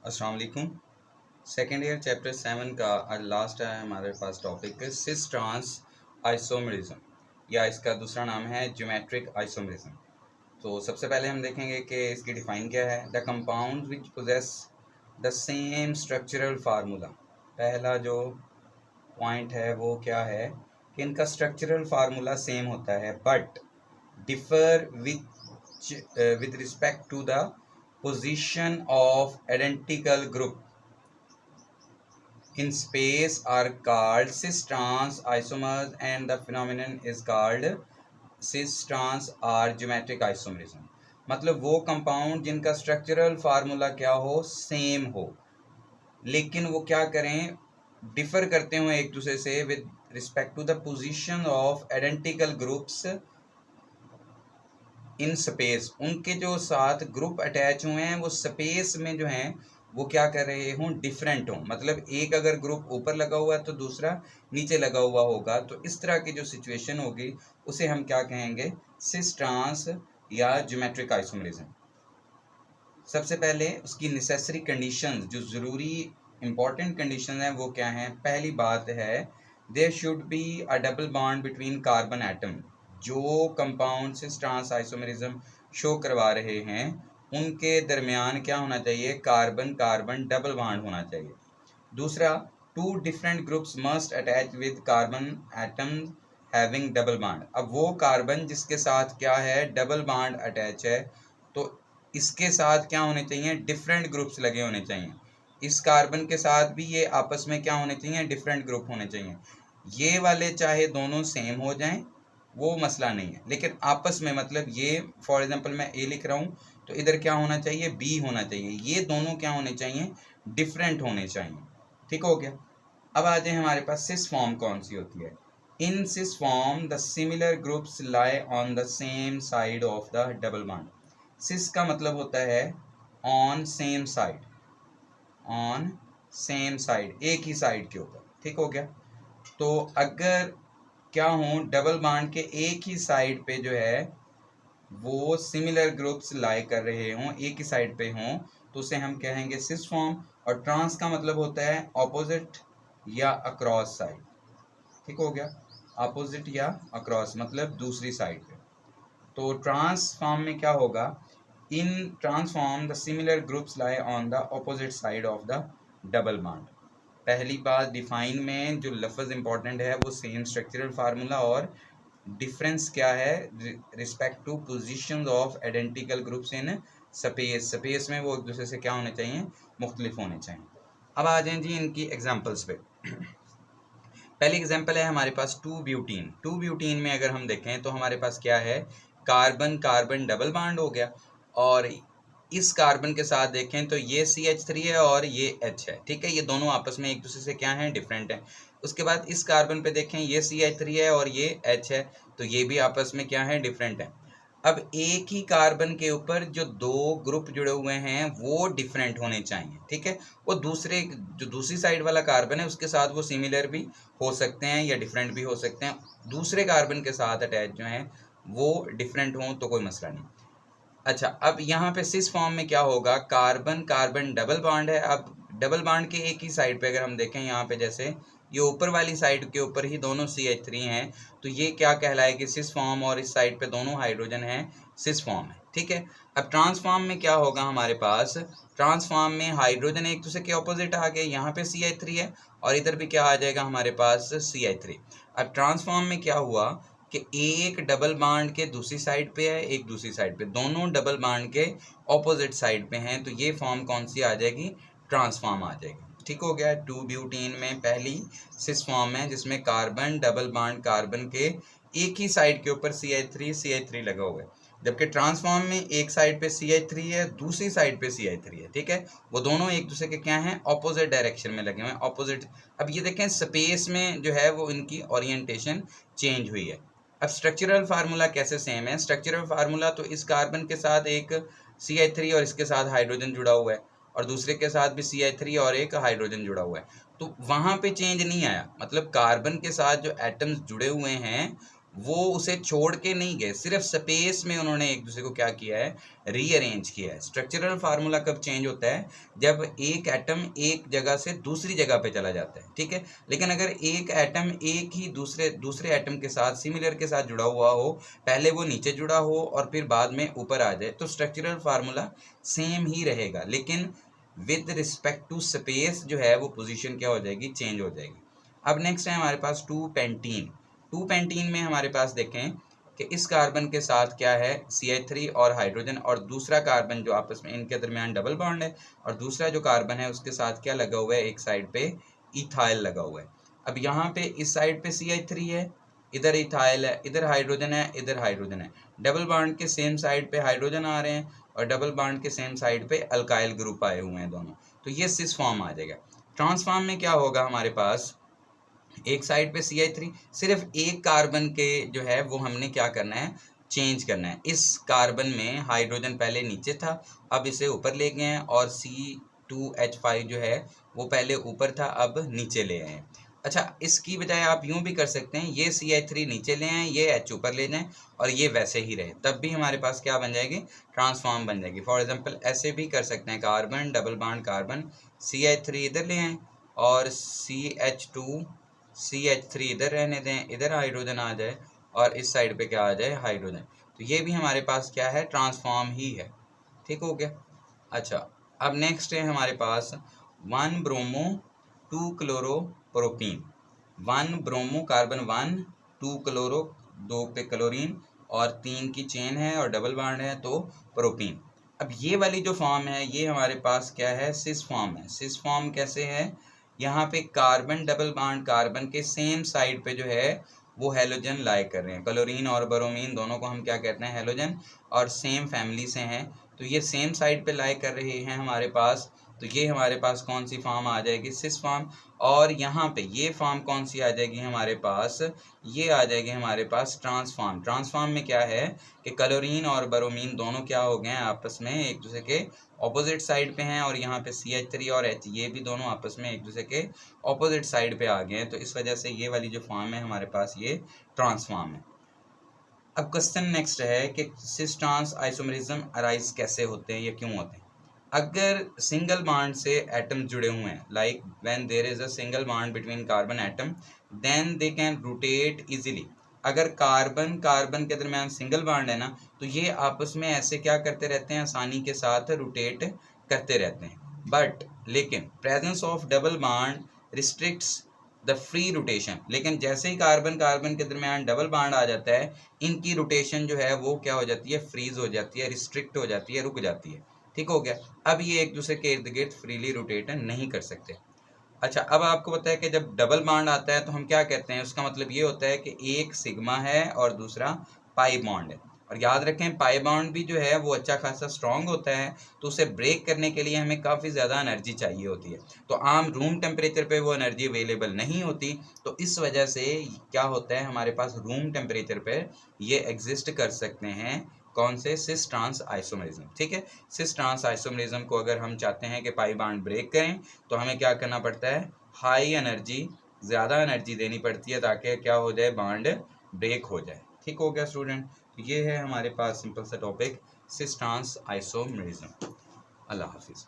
अस्सलाम वालेकुम। Second year chapter 7 का आज लास्ट है हमारे पास टॉपिक सिस ट्रांस आइसोमरिज्म या इसका दूसरा नाम है ज्योमेट्रिक आइसोमरिज्म। तो सबसे पहले हम देखेंगे कि इसकी डिफाइन क्या है। The compound which possess the same structural formula. पहला जो पॉइंट है वो क्या है कि इनका स्ट्रक्चरल फार्मूला सेम होता है but differ with respect to the position of identical group in space are called cis-trans isomers and the phenomenon is called cis-trans or geometric isomerism। मतलब वो कंपाउंड जिनका स्ट्रक्चरल फार्मूला क्या हो, same हो, लेकिन वो क्या करें, डिफर करते हुए एक दूसरे से with respect to the position of identical groups in space. उनके जो साथ ग्रुप अटैच हुए हैं वो स्पेस में जो हैं वो क्या कर रहे हों, डिफरेंट हों। मतलब एक अगर ग्रुप ऊपर लगा हुआ है तो दूसरा नीचे लगा हुआ होगा, तो इस तरह की जो सिचुएशन होगी उसे हम क्या कहेंगे, सिस ट्रांस या ज्योमेट्रिक आइसोमरिज्म। सबसे पहले उसकी नेसेसरी कंडीशंस, जो ज़रूरी इंपॉर्टेंट कंडीशन है वो क्या हैं। पहली बात है there should be a double bond between carbon atom. जो compound cis trans isomerism show करवा रहे हैं उनके दरमियान क्या होना चाहिए, कार्बन कार्बन डबल बॉन्ड होना चाहिए। दूसरा, two different groups must attach with carbon atoms having double bond. अब वो कार्बन जिसके साथ क्या है, डबल बॉन्ड अटैच है, तो इसके साथ क्या होने चाहिए, डिफरेंट ग्रुप्स लगे होने चाहिए। इस कार्बन के साथ भी ये आपस में क्या होने चाहिए, डिफरेंट ग्रुप होने चाहिए। ये वाले चाहे दोनों सेम हो जाएं वो मसला नहीं है, लेकिन आपस में, मतलब ये फॉर एग्जांपल मैं ए लिख रहा हूँ तो इधर क्या होना चाहिए, बी होना चाहिए। ये दोनों क्या होने चाहिए, डिफरेंट होने चाहिए। ठीक हो गया। अब आ जाए हमारे पास सिस फॉर्म कौन सी होती है। In cis form the similar groups lie on the same side of the double bond. Cis का मतलब होता है on same side, on same side, एक ही साइड के ऊपर। ठीक हो गया। तो अगर क्या हो, डबल बॉन्ड के एक ही साइड पे जो है वो सिमिलर ग्रुप्स लाई कर रहे हों, एक ही साइड पे हों, तो उसे हम कहेंगे सिस फॉर्म। और ट्रांस का मतलब होता है ऑपोजिट या अक्रॉस साइड। ठीक हो गया। ऑपोजिट या अक्रॉस मतलब दूसरी साइड पे। तो ट्रांसफॉर्म में क्या होगा, in trans form the similar groups lie on the opposite side of the double bond. पहली बात, डिफाइन में जो लफ्ज़ इंपॉर्टेंट है वो सेम स्ट्रक्चरल फार्मूला, और डिफरेंस क्या है, respect to positions of identical groups in space. Space में वो एक दूसरे से क्या होने चाहिए, मुख्तलिफ होने चाहिए। अब आ जाएं जी इनकी एग्जांपल्स पे। पहली एग्जांपल है हमारे पास 2 ब्यूटीन। 2 ब्यूटीन में अगर हम देखें तो हमारे पास क्या है, कार्बन कार्बन डबल बॉन्ड हो गया, और इस कार्बन के साथ देखें तो ये CH3 है और ये H है। ठीक है, ये दोनों आपस में एक दूसरे से क्या हैं, डिफरेंट हैं। उसके बाद इस कार्बन पे देखें, ये CH3 है और ये H है, तो ये भी आपस में क्या है, डिफरेंट है। अब एक ही कार्बन के ऊपर जो दो ग्रुप जुड़े हुए हैं वो डिफरेंट होने चाहिए। ठीक है, वो दूसरे जो दूसरी साइड वाला कार्बन है उसके साथ वो सिमिलर भी हो सकते हैं या डिफरेंट भी हो सकते हैं। दूसरे कार्बन के साथ अटैच जो हैं वो डिफरेंट हों तो कोई मसला नहीं। अच्छा, अब यहाँ पे सिस फॉर्म में क्या होगा, कार्बन कार्बन डबल बॉन्ड है। अब डबल बॉन्ड के एक ही साइड पे अगर हम देखें, यहाँ पे जैसे ये ऊपर वाली साइड के ऊपर ही दोनों CH3 हैं, तो ये क्या कहलाएगी, सिस फॉर्म, और इस साइड पे दोनों हाइड्रोजन हैं, सिस फॉर्म है। ठीक है। अब ट्रांसफॉर्म में क्या होगा हमारे पास, ट्रांसफॉर्म में हाइड्रोजन एक दूसरे के ऑपोजिट आ गए, यहाँ पे CH3 है और इधर भी क्या आ जाएगा हमारे पास, CH3। अब ट्रांसफॉर्म में क्या हुआ कि एक डबल बॉन्ड के दूसरी साइड पे है, एक दूसरी साइड पे, दोनों डबल बॉन्ड के ऑपोजिट साइड पे हैं, तो ये फॉर्म कौन सी आ जाएगी, ट्रांसफॉर्म आ जाएगी। ठीक हो गया। 2 ब्यूटीन में पहली सिस फॉर्म है जिसमें कार्बन डबल बॉन्ड कार्बन के एक ही साइड के ऊपर CH3 लगा हुआ है, जबकि ट्रांसफॉर्म में एक साइड पे CH3 है, दूसरी साइड पे CH3 है। ठीक है, वो दोनों एक दूसरे के क्या हैं, ऑपोजिट डायरेक्शन में लगे हुए हैं, ऑपोजिट। अब ये देखें स्पेस में जो है वो इनकी ओरिएंटेशन चेंज हुई है। अब स्ट्रक्चरल फार्मूला कैसे सेम है, स्ट्रक्चरल फार्मूला तो इस कार्बन के साथ एक CH3 और इसके साथ हाइड्रोजन जुड़ा हुआ है, और दूसरे के साथ भी CH3 और एक हाइड्रोजन जुड़ा हुआ है, तो वहाँ पे चेंज नहीं आया। मतलब कार्बन के साथ जो एटम्स जुड़े हुए हैं वो उसे छोड़ के नहीं गए, सिर्फ स्पेस में उन्होंने एक दूसरे को क्या किया है, रीअरेंज किया है। स्ट्रक्चरल फार्मूला कब चेंज होता है, जब एक एटम एक जगह से दूसरी जगह पे चला जाता है, ठीक है। लेकिन अगर एक एटम एक ही दूसरे एटम के साथ सिमिलर के साथ जुड़ा हुआ हो, पहले वो नीचे जुड़ा हो और फिर बाद में ऊपर आ जाए, तो स्ट्रक्चरल फार्मूला सेम ही रहेगा, लेकिन विद रिस्पेक्ट टू स्पेस जो है वो पोजीशन क्या हो जाएगी, चेंज हो जाएगी। अब नेक्स्ट है हमारे पास 2 पेंटीन। 2 पेंटीन में हमारे पास देखें कि इस कार्बन के साथ क्या है, CH3 और हाइड्रोजन, और दूसरा कार्बन जो आपस में इनके दरमियान डबल बॉन्ड है, और दूसरा जो कार्बन है उसके साथ क्या लगा हुआ है, एक साइड पे इथाइल लगा हुआ है। अब यहाँ पे इस साइड पे CH3 है, इधर इथाइल है, इधर हाइड्रोजन है, इधर हाइड्रोजन है। डबल बॉन्ड के सेम साइड पे हाइड्रोजन आ रहे हैं और डबल बॉन्ड के सेम साइड पे अल्काइल ग्रुप आए हुए हैं दोनों, तो ये सिस फॉर्म आ जाएगा। ट्रांसफॉर्म में क्या होगा, हमारे पास एक साइड पे CH3, सिर्फ एक कार्बन के जो है वो हमने क्या करना है, चेंज करना है। इस कार्बन में हाइड्रोजन पहले नीचे था, अब इसे ऊपर ले गए हैं, और C2H5 जो है वो पहले ऊपर था, अब नीचे ले आए हैं। अच्छा, इसकी बजाय आप यूं भी कर सकते हैं, ये CH3 नीचे ले आए, ये H ऊपर ले जाएं और ये वैसे ही रहे, तब भी हमारे पास क्या बन जाएगी, ट्रांसफॉर्म बन जाएगी। फॉर एग्जांपल ऐसे भी कर सकते हैं, carbon double bond carbon, CH3 इधर ले आए और CH3 इधर रहने दें, इधर हाइड्रोजन आ जाए और इस साइड पे क्या आ जाए, हाइड्रोजन। तो ये भी हमारे पास क्या है, ट्रांसफॉर्म ही है, ठीक हो गया। अच्छा, अब नेक्स्ट है हमारे पास 1 bromo 2 chloro propene. 1 bromo carbon 1, 2 chloro 2 पे क्लोरीन और 3 की चेन है और डबल बॉन्ड है, तो प्रोपीन। अब ये वाली जो फॉर्म है ये हमारे पास क्या है, सिस फॉर्म है। सिस फॉर्म कैसे है, यहाँ पे कार्बन डबल बॉन्ड कार्बन के सेम साइड पे जो है वो हेलोजन लाई कर रहे हैं। क्लोरीन और ब्रोमीन दोनों को हम क्या कहते हैं, हेलोजन, और सेम फैमिली से हैं, तो ये सेम साइड पे लाई कर रहे हैं हमारे पास। तो ये हमारे पास कौन सी फॉर्म आ जाएगी, सिस फॉर्म। और यहाँ पे ये फॉर्म कौन सी आ जाएगी हमारे पास, ये आ जाएगी हमारे पास ट्रांसफॉर्म। ट्रांसफॉर्म में क्या है कि क्लोरीन और ब्रोमीन दोनों क्या हो गए हैं, आपस में एक दूसरे के ऑपोजिट साइड पे हैं, और यहाँ पे CH3 और H ये भी दोनों आपस में एक दूसरे के ऑपोजिट साइड पे आ गए हैं, तो इस वजह से ये वाली जो फॉर्म है हमारे पास ये ट्रांसफॉर्म है। अब क्वेश्चन नेक्स्ट है कि सिस ट्रांस आइसोमरिज्म अराइज कैसे होते हैं, ये क्यों होते हैं। अगर सिंगल बॉन्ड से एटम जुड़े हुए हैं, like when there is a single bond between carbon atom, then they can rotate easily. अगर कार्बन कार्बन के दरमियान सिंगल बॉन्ड है ना, तो ये आपस में ऐसे क्या करते रहते हैं, आसानी के साथ रोटेट करते रहते हैं। बट लेकिन presence of double bond restricts the free rotation. लेकिन जैसे ही कार्बन कार्बन के दरमियान डबल बॉन्ड आ जाता है, इनकी रोटेशन जो है वो क्या हो जाती है, फ्रीज हो जाती है, रिस्ट्रिक्ट हो जाती है, रुक जाती है, ठीक हो गया। अब ये एक दूसरे के इर्द गिर्द फ्रीली रोटेट नहीं कर सकते। अच्छा, अब आपको पता है कि जब डबल बॉन्ड आता है तो हम क्या कहते हैं, उसका मतलब ये होता है कि एक सिग्मा है और दूसरा पाई बॉन्ड है। और याद रखें, पाई बॉन्ड भी जो है वो अच्छा खासा स्ट्रॉन्ग होता है, तो उसे ब्रेक करने के लिए हमें काफ़ी ज़्यादा एनर्जी चाहिए होती है। तो आम रूम टेम्परेचर पे वो एनर्जी अवेलेबल नहीं होती, तो इस वजह से क्या होता है, हमारे पास रूम टेम्परेचर पे ये एग्जिस्ट कर सकते हैं, कौन से, सिस ट्रांस आइसोमरिज्म, ठीक है। सिस ट्रांस आइसोमरिज्म को अगर हम चाहते हैं कि पाई बॉन्ड ब्रेक करें, तो हमें क्या करना पड़ता है, हाई एनर्जी, ज़्यादा एनर्जी देनी पड़ती है, ताकि क्या हो जाए, बॉन्ड ब्रेक हो जाए, ठीक हो गया स्टूडेंट। तो ये है हमारे पास सिंपल सा टॉपिक, सिस ट्रांस आइसोमरिज्म। अल्लाह हाफिज़।